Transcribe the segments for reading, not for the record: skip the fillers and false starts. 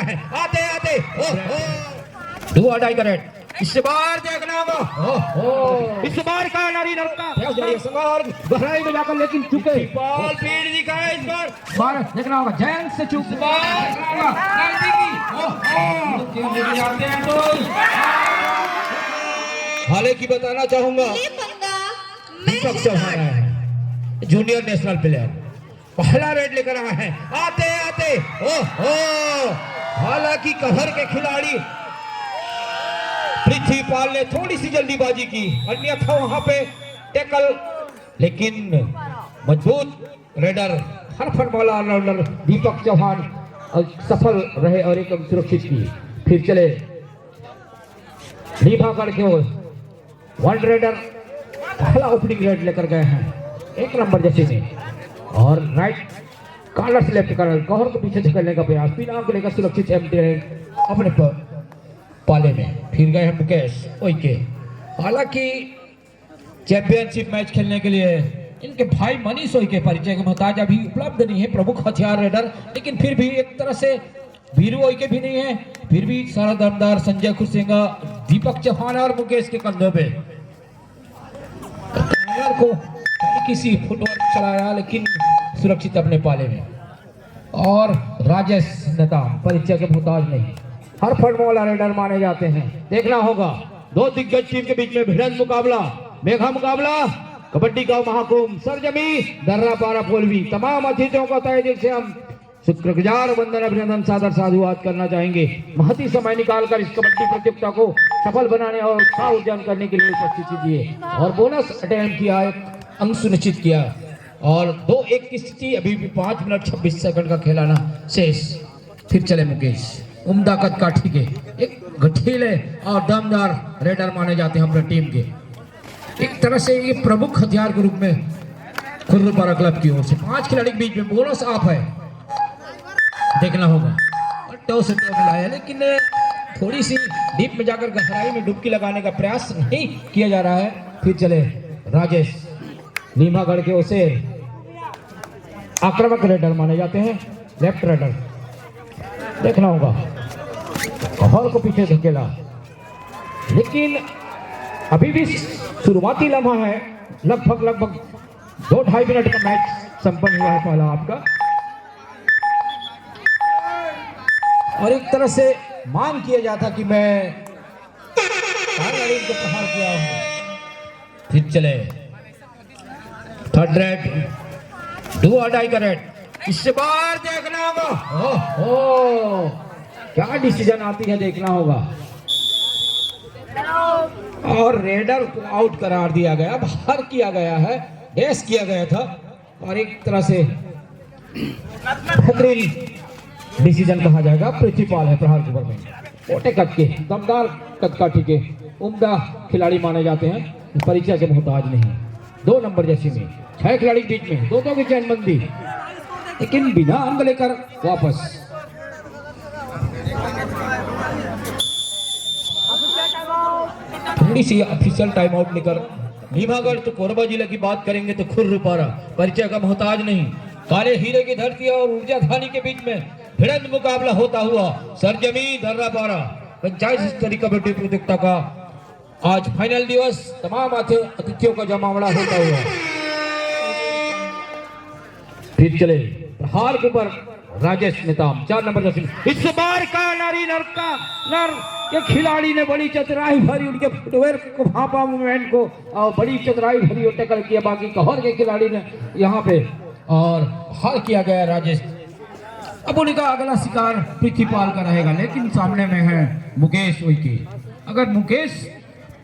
है, आते आते दो अढ़ाई का रेट। इस बार देखना होगा, इस बार का नारी नौका गहराई में जाकर लेकिन चुके बॉल पीड़ दिखाए। इस बार देखना होगा जैन से चुक हालांकि बताना चाहूंगा दीपक चौहान है जूनियर नेशनल प्लेयर, पहला रेड लेकर आया है, आते आते हालांकि कहर के खिलाड़ी पृथ्वीपाल ने थोड़ी सी जल्दीबाजी की, अन्यथा वहां पे टैकल, लेकिन मजबूत रेडर हरफनवाला ऑलराउंडर दीपक चौहान सफल रहे और एकदम सुरक्षित की। फिर चले नीभागढ़ के वन रेडर पहला ओपनिंग रेड लेकर गए हैं 1 नंबर जैसे में, और राइट कॉर्नर से लेफ्ट कॉर्नर कहर को पीछे धकेलने का प्रयास, बिना को लेकर सुरक्षित एम्प्टी अपने पाले में। फिर गए हैं मुकेश ओइके। हालांकि चैंपियनशिप मैच खेलने के लिए इनके भाई मनीष ओइके परिचय के मोहताज अभी उपलब्ध नहीं है, प्रमुख हथियार रेडर, लेकिन फिर भी एक तरह से वीरू ओइके भी नहीं है, फिर भी सारा दमदार संजय खुरसेंगा दीपक चौहान और मुकेश के कंधों पे को किसी फुटवर्क चलाया, लेकिन सुरक्षित अपने पाले में। और राजेश नेताम परिचय के मोहताज नहीं, हर फटबॉलर रेडर माने जाते हैं। देखना होगा दो दिग्गज टीम के बीच में भिड़ंत मुकाबला, मेघा मुकाबला, कबड्डी का महाकुंभ, सरजमी दर्रा पारा पोलवी। तमाम अतिथियों को तहे दिल से हम शुक्रगुजार वंदन अभिनंदन सादर साधुवाद करना चाहेंगे। महती समय निकालकर इस कबड्डी प्रतियोगिता को सफल बनाने और उत्साह उर्जन करने के लिए उपस्थिति दिए और बोनस अटेम्प्ट किया, अंक सुनिश्चित किया। और 2-1 की स्थिति, अभी भी 5 मिनट 26 सेकंड का खेलाना शेष। फिर चले मुकेश, उम्दा कद काठी के एक गठीले और दमदार रेडर माने जाते हैं हमारे टीम के। एक तरह से ये प्रमुख हथियार के रूप में खुर्रुपारा क्लब की ओर से 5 खिलाड़ी के बीच में बोनस ऑफ है, देखना होगा। और टो से टो मिलाया, लेकिन थोड़ी सी डीप में जाकर गहराई में डुबकी लगाने का प्रयास नहीं किया जा रहा है। फिर चले राजेश नीमागढ़ के ओर से आक्रामक रेडर माने जाते हैं, लेफ्ट रेडर। देखना होगा कहर को पीछे धकेला, लेकिन अभी भी शुरुआती लम्हा है, लगभग 2-2.5 मिनट का मैच संपन्न हुआ है पहला आपका। और एक तरह से मांग किया जाता कि मैं को प्रहार किया हूं। फिर चले थर्ड रेड, 2-2.5 का रेड। इस बार देखना होगा क्या डिसीजन आती है, देखना होगा। और रेडर को आउट करार दिया गया, बाहर किया गया है, डैश किया गया था। और एक तरह से बेहतरीन डिसीजन कहा जाएगा। पृथ्वीपाल है प्रहार के ऊपर में, मोटे कद के दमदार कदकाठी के उम्दा खिलाड़ी माने जाते हैं, परिचय के मोहताज नहीं। 2 नंबर जैसे में 6 खिलाड़ी के बीच में 2-2 की चैनबंदी, लेकिन बिना अंक लेकर वापस। थोड़ी सी ऑफिशियल टाइम आउट लेकर नीमागढ़ तो कोरबा जिले की बात करेंगे तो खुर्रुपारा परिचय का मोहताज नहीं, काले हीरे की धरती और ऊर्जा धानी के बीच में भिड़ंत मुकाबला होता हुआ सरजमी दर्रापारा पंचायत स्तरीय कबड्डी प्रतियोगिता का आज फाइनल दिवस, तमाम अतिथियों का जमावड़ा होता हुआ। फिर चले प्रहार के ऊपर राजेश नेताम 4 नंबर जैसे। इस बार का नारी नर के खिलाड़ी ने बड़ी चतुराई भरी, उनके फुटवेयर को भापा मूवमेंट को और बड़ी चतुराई भरी और टैकल किया। बाकी कहर के खिलाड़ी ने यहाँ पे और हार किया गया राजेश। अब उनका अगला शिकार पृथ्वीपाल का रहेगा, लेकिन सामने में है मुकेश ओइके। अगर मुकेश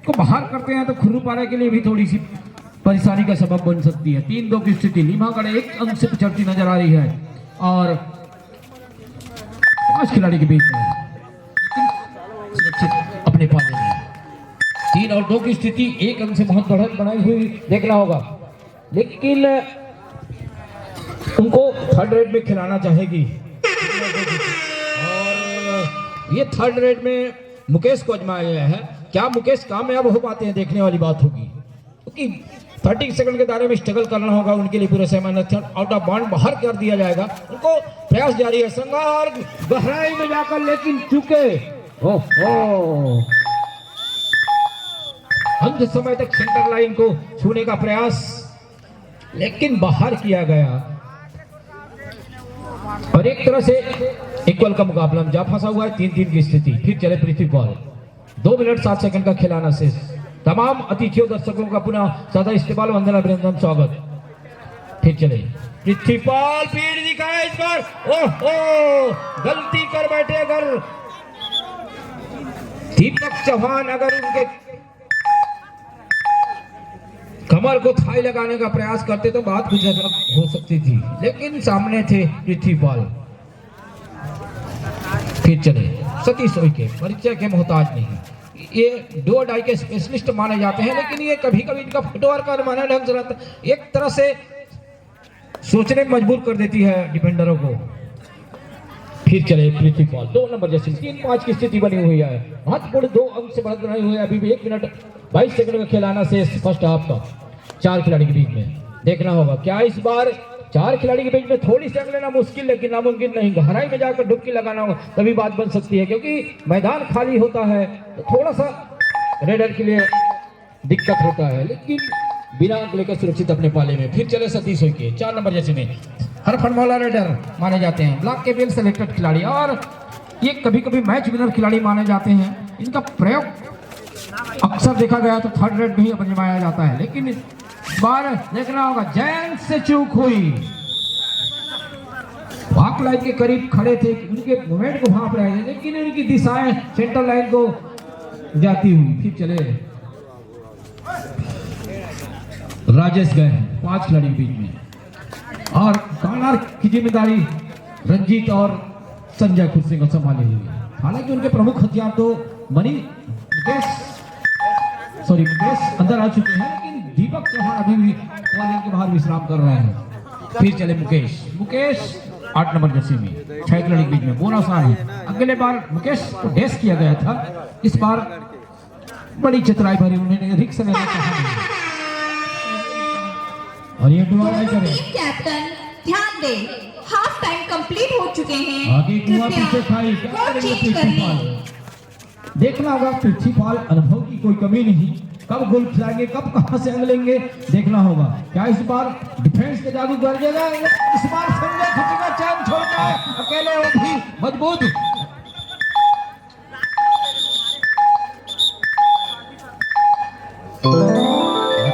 को बाहर करते हैं तो खुर्रुपारा के लिए भी थोड़ी सी परेशानी का सबब बन सकती है। 3-2 की स्थिति, नीमागढ़ 1 अंक से पिछड़ती नजर आ रही है और 5 खिलाड़ी के बीच में सुरक्षित अपने पाले में। 3 और 2 की स्थिति, 1 अंक से बहुत बढ़त बनाई हुई देखना होगा, लेकिन उनको थर्ड रेड में खिलाना चाहेगी। और ये थर्ड रेड में मुकेश को आजमाया गया है, क्या मुकेश कामयाब हो पाते हैं देखने वाली बात होगी, क्योंकि 30 सेकंड के दायरे में स्ट्रगल करना होगा उनके लिए पूरे समय। आउट ऑफ बाउंड बाहर कर दिया जाएगा, उनको प्रयास जारी है। संगार गहराई में जाकर लेकिन चूके अंत समय तक सेंटर लाइन को छूने का प्रयास, लेकिन बाहर किया गया। और एक तरह से इक्वल का मुकाबला जा फंसा हुआ है, 3-3 की स्थिति। फिर चले पृथ्वीपाल, 2 मिनट 7 सेकंड का खिलाना शेष। तमाम अतिथियों दर्शकों का पुनः सदा इस्तेमाल, वंदन, अभिनंदन, स्वागत। फिर चले पृथ्वीपाल, पीठ दिखाए इस बार। ओहो, गलती कर बैठे। अगर दीपक चौहान अगर उनके कमर को थाई लगाने का प्रयास करते तो बात कुछ अलग हो सकती थी, लेकिन सामने थे पृथ्वीपाल। फिर चले सतीश उइके, परिचय के मोहताज नहीं। ये डो डाई के स्पेशलिस्ट माने जाते हैं, लेकिन ये कभी कभी इनका फुटवर्क और माना ढंग से रहता है, एक तरह से सोचने में मजबूर कर देती है डिफेंडरों को। फिर चले पृथ्वीपाल, 2 नंबर जैसे 3-5 की स्थिति बनी हुई है। महत्वपूर्ण 2 अंक से बढ़त बनाई हुई है। अभी भी 1 मिनट 22 सेकंड का खिलाना से फर्स्ट हाफ का 4 खिलाड़ी के बीच में। देखना होगा क्या इस बार 4 खिलाड़ी के बीच में थोड़ी सी लेना मुश्किल, लेकिन नामुमकिन नहीं। गहराई में जाकर डुबकी लगाना होगा, तभी बात बन सकती है, क्योंकि मैदान खाली होता है तो थोड़ा सा रेडर के लिए दिक्कत होता है, लेकिन बिना अंक लेकर सुरक्षित अपने पाले में। फिर चले सतीश उइके, 4 नंबर जैसे में हर फनमौला रेडर माने जाते हैं, ब्लॉक के वेल सेलेक्टेड खिलाड़ी, और ये कभी कभी मैच विनर खिलाड़ी माने जाते हैं। इनका प्रयोग अक्सर देखा गया तो 3rd रेड में ही अपजमाया जाता है, लेकिन इस बार देखना होगा जैन से चूक हुई। भाग लाइन के करीब खड़े थे, उनके मूवमेंट को भाप रहे थे, लेकिन उनकी दिशाएं सेंटर लाइन को जाती हुई। फिर चले राजेश गए हैं 5 खिलाड़ी के बीच में, और कॉर्नर की जिम्मेदारी रंजीत और संजय खुद सिंह संभाली हुई है। हालांकि उनके प्रमुख हथियार तो मुकेश अंदर आ चुके हैं, लेकिन दीपक चौहान अभी भी कॉलिंग के बाहर विश्राम कर रहे हैं। फिर चले मुकेश 8 नंबर जर्सी में 6 खिलाड़ी के बीच में बोनस है। अगले बार मुकेश को डैश किया गया था, इस बार बड़ी चतुराई भरी उन्होंने रिक्स लेना चाहा। और ये दुआएं करें कैप्टन, ध्यान दे, हाफ टाइम कंप्लीट हो चुके हैं। आगे कुआं पीछे खाई, देखना होगा पृथ्वीपाल, अनुभव की कोई कमी नहीं, कब गोल खिलाएंगे, कब कहां से लेंगे, देखना होगा। क्या इस बार डिफेंस के जादू गरजेगा? इस बार संजय खचेगा, चैन छोड़ता है, अकेले वो भी मजबूत।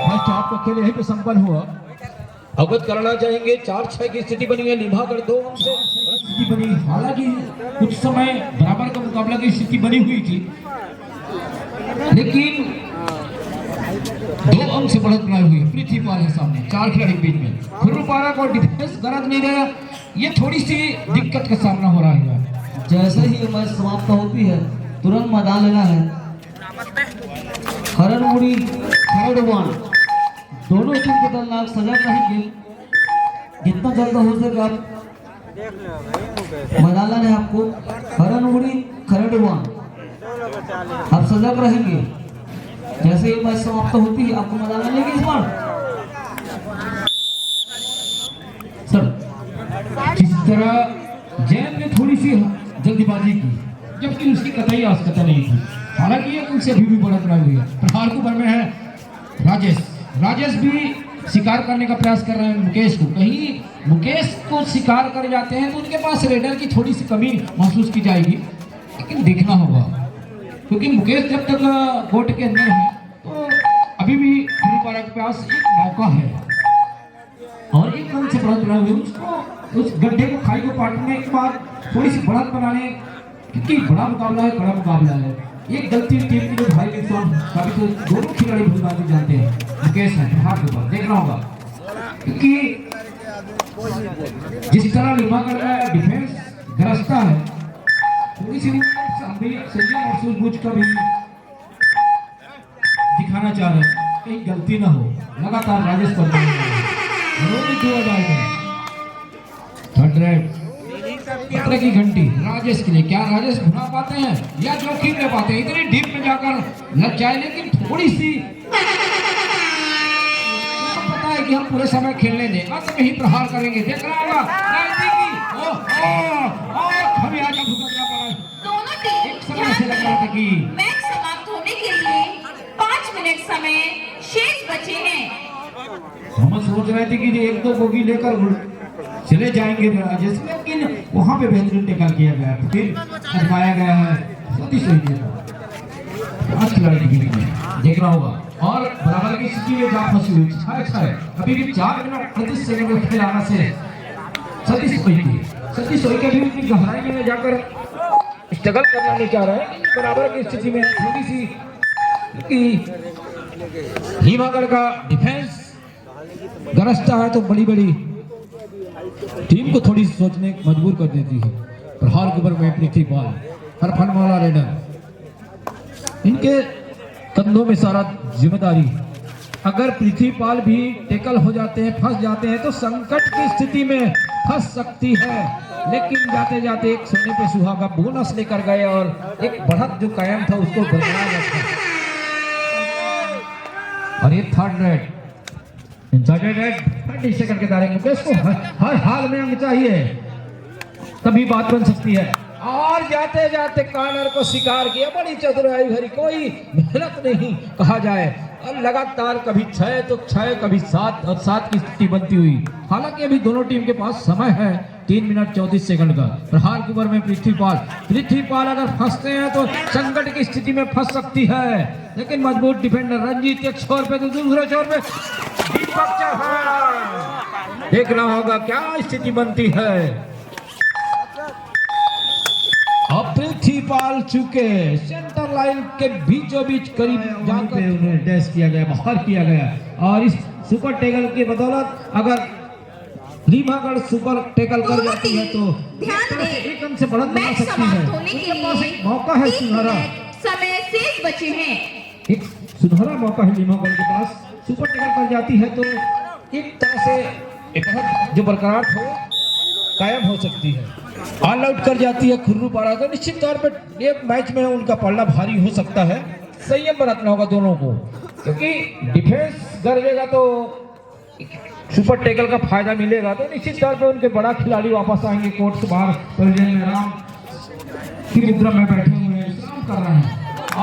फर्स्ट हाफ का खेल यहीं पे संपन्न हुआ। अवगत करना चाहेंगे 4-6 की स्थिति बनी है, निभा कर 2 अंक से स्थिति बनी। हालांकि कुछ समय बराबर का मुकाबला की स्थिति बनी हुई थी, लेकिन 2 अंक से बढ़त बनाई हुई है। पृथ्वीपाल है सामने 4 खिलाड़ी के बीच में। खुर्रुपारा को डिफेंस गरज नहीं दे रहा, ये थोड़ी सी दिक्कत का सामना हो रहा है। जैसे ही मैच समाप्त होती है तुरंत मैदान लेना है। हरनमुड़ी खरड़वान दोनों टीम के दल सजग रहेंगे, जितना जल्द हो सके आप मैदान लाने आपको। हरनमुड़ी खरड़वान आप सजग रहेंगे, जैसे ही मैच समाप्त होती है आपको मैदान लाने की। इस बार सर जिस तरह जैन ने थोड़ी सी जल्दीबाजी की, जबकि उसकी कतई आवश्यकता नहीं थी। हालांकि ये उनसे अभी भी बढ़त बनाई हुई है। प्रहार को भर में है राजेश भी शिकार करने का प्रयास कर रहे हैं मुकेश को। कहीं मुकेश को शिकार कर जाते हैं तो उनके पास रेडर की थोड़ी सी कमी महसूस की जाएगी, लेकिन देखना होगा, क्योंकि मुकेश जब तक कोर्ट के अंदर है तो अभी भी खुर्रुपारा के पास एक मौका है, और एक रन से बढ़त बनाई हुई उसको, उस गड्ढे को खाई को पाटने के बाद थोड़ी सी बढ़त बनाने, क्योंकि बड़ा मुकाबला है, बड़ा मुकाबला है। एक गलती टीम की जो भाई तो दोनों खिलाड़ी भूलबाजी जानते हैं। मुकेश है प्रहार के बाद, देखना होगा, क्योंकि जिस तरह लिमा कर रहा है डिफेंस गरजता है, थोड़ी सी संयम और सूझबूझ का भी दिखाना चाह रहे हैं, कहीं गलती ना हो। लगातार राजेश पर थर्ड रेड 15 की घंटी राजेश के लिए। क्या राजेश भुना पाते हैं या जोखिम ले पाते हैं? इतनी डीप में जाकर लग जाए, लेकिन थोड़ी सी कि हम पूरे समय खेलने दें, अंत में ही प्रहार करेंगे। देख रहा होगा खमियाजा भुगतना पड़ा। दोनों टीम एक समय से लग रहा था कि मैच समाप्त होने के लिए 5 मिनट समय शेष बचे हैं। हम सोच रहे थे कि एक दो बोगी लेकर चले जाएंगे राजेश, लेकिन वहां पे बेहतरीन टेकल किया गया, फिर आजमाया गया है। सती सही आज खिलाड़ी की देखना होगा और बराबर की स्थिति में जा फंसी हुई। अच्छा है, अभी भी 4 मिनट 38 सेकंड में खेल आना से सतीश सोई के भी इतनी गहराई में जाकर स्ट्रगल करना नहीं चाह रहा है। बराबर की स्थिति में थोड़ी सी कि भीमागढ़ का डिफेंस गरजता है तो बड़ी बड़ी टीम को थोड़ी सोचने मजबूर कर देती है। प्रहार के ऊपर में पृथ्वीपाल हर फनवाला रेडर, इनके कंधों में सारा जिम्मेदारी। अगर पृथ्वीपाल भी टेकल हो जाते हैं, फंस जाते हैं तो संकट की स्थिति में फंस सकती है। लेकिन जाते जाते एक सोने पे सुहागा बोनस लेकर गए और एक बढ़त जो कायम था उसको बरकरार रखा। और ये थर्ड रेड रेड 30 सेकंड के दायरे में इसको हर हाल में अंक चाहिए, तभी बात बन सकती है। और जाते जाते कॉर्नर को शिकार किया, बड़ी चतुराई भरी, कोई मेहनत नहीं कहा जाए। और लगातार कभी 6 तो 6, कभी 7 और 7 की स्थिति बनती हुई। हालांकि अभी दोनों टीम के पास समय है 3 मिनट 34 सेकंड का। प्रहार के ऊपर में पृथ्वीपाल अगर फंसते हैं तो संकट की स्थिति में फंस सकती है। लेकिन मजबूत डिफेंडर रंजीत एक छोर पे तो दूसरे छोर पे दीपक चौहान। देखना होगा क्या स्थिति बनती है। अब पृथ्वीपाल चुके सेंटर लाइन के बीचों बीच करीब जाकर उन्हें डैश किया गया, बाहर किया गया। और इस सुपर टेकल की बदौलत अगर भीमागढ़ सुपर टेकल कर जाती है तो ध्यान दें, एक रन से बढ़त बना सकती है। उनके पास एक मौका है सुनहरा, समय शेष बचे हैं। एक सुनहरा मौका है भीमागढ़ के पास। सुपर टेकल कर जाती है तो एक तरह से एक जो बरकरार हो कायम हो सकती है। ऑल आउट कर जाती है खुर्रूपाड़ा तो निश्चित तौर पर एक मैच में उनका पलड़ा भारी हो सकता है। संयम बरतना होगा दोनों को, क्योंकि डिफेंस गरजेगा तो सुपर टेकल का फायदा मिलेगा तो निश्चित तौर पर उनके बड़ा खिलाड़ी वापस आएंगे कोर्ट से बाहर। पवेलियन में राम की मुद्रा में बैठे हुए हैं, विश्राम कर रहे हैं।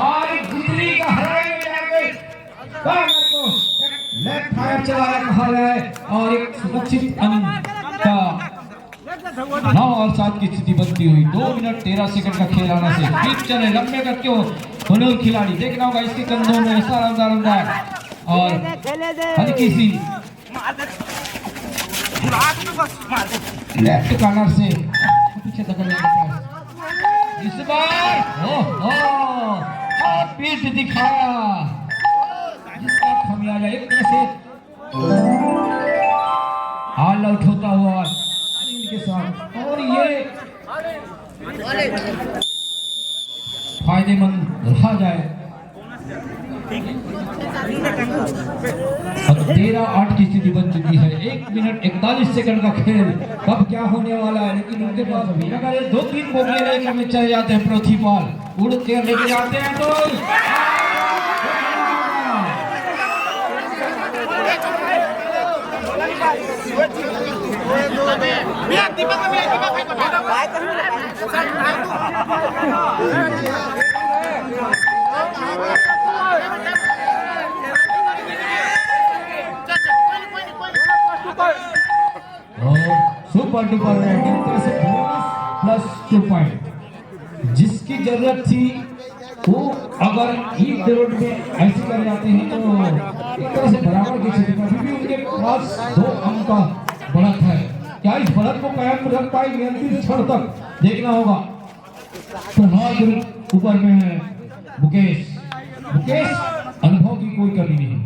और गुजरी का हराए लेफ्ट फायर चलाया कहा है और एक सुरक्षित अंक का 9 और 7 की स्थिति बनती हुई। 2 मिनट 13 सेकंड का खेल आना से बीच चले लंबे का क्यों होने खिलाड़ी। देखना होगा इसके कंधों में सारा और हल्की सी लेफ्ट कॉर्नर से पीछे धकेलने का प्रयास। इस बार पीठ दिखाया जिसका खमियाजा एक तरह से ऑल आउट होता हुआ के साथ। और ये फायदेमंद रहा जाए। अब 13-8 की स्थिति बन चुकी है। 1 मिनट 41 सेकंड का खेल कब क्या होने वाला है। लेकिन उनके पास अभी अगर 2-3 बोगियां लेकर में चले जाते हैं पृथ्वीपाल उड़ के लेके जाते हैं तो सुपर डुपर +2 पॉइंट जिसकी जरूरत थी वो अगर एक जरूरत में ऐसे कर जाते हैं तो एक तरह से बराबर की स्थिति में भी उनके पास 2 अंक का बढ़त है। क्या इस बढ़त को कायम रख पाएंगे अंतिम क्षण तक, देखना होगा। प्रहार के ऊपर में है मुकेश अनुभव की कोई कमी नहीं,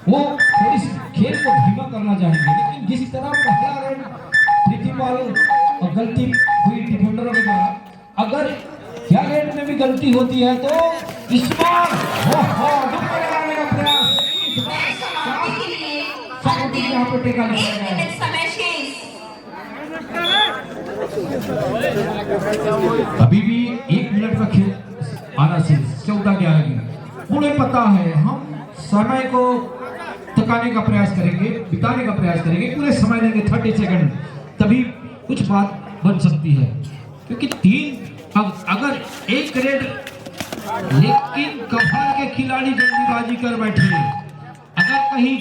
वो थोड़ी खेल को धीमा करना चाहेंगे। लेकिन जिस तरह पहला रन पृथ्वीपाल और गलती हुई डिफेंडरों के द्वारा, अगर क्या रेड में भी गलती होती है तो इस बार लगाने का प्रयास यहाँ पर टेका अभी भी 1 मिनट का खेल आना से 14-11 की। उन्हें पता है हम समय को थकाने का प्रयास करेंगे, बिताने का प्रयास करेंगे, पूरे समय लेंगे 30 सेकंड, तभी कुछ बात बन सकती है। क्योंकि अगर एक रेड, लेकिन कफाल के खिलाड़ी जल्दीबाजी कर बैठे, अगर कहीं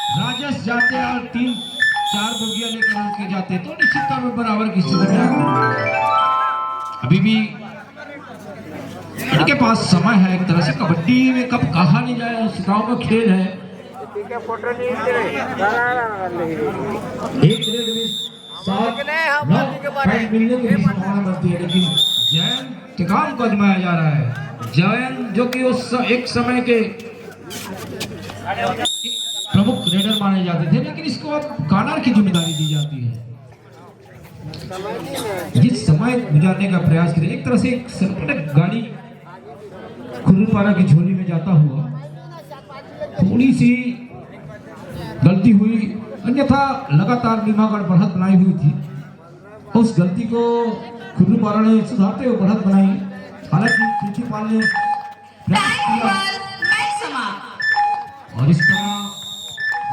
राजेश जाते और 3-4 बोगियां लेकर उनके जाते तो निश्चित तौर पर बराबर की स्थिति में आते। अभी भी इनके पास समय है, एक तरह से कबड्डी में कब कहा नहीं जाए, उस गांव का खेल है। एक रेड में 7-9 पॉइंट मिलने की संभावना बनती है, लेकिन जयन के काम को आजमाया जा रहा है। जयन जो कि उस एक समय के प्रमुख रेडर माने जाते थे, लेकिन इसको अब कॉर्नर की जिम्मेदारी दी जाती है। जिस समय गुजारने का प्रयास करें, एक तरह से एक सर्वोत्तम गाड़ी खुर्रुपारा की झोली में जाता हुआ, थोड़ी सी गलती हुई, अन्यथा लगातार नीमागढ़ बढ़त बनाई हुई थी। उस गलती को खुर्रुपारा ने सुधारते हुए बढ़त बनाई। हालांकि प्रिंसिपाल ने मैच समाप्त। और इस तरह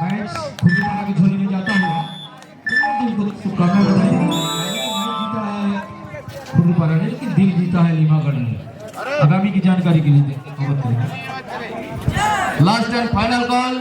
मैच खुर्रुपारा की झोली में जाता हुआ शुभकामनाएं बताई। जीता है खुर्रुपारा ने, लेकिन दिल जीता है नीमागढ़ ने। आगामी की जानकारी के लिए अवगत करेंगे। Last and final call.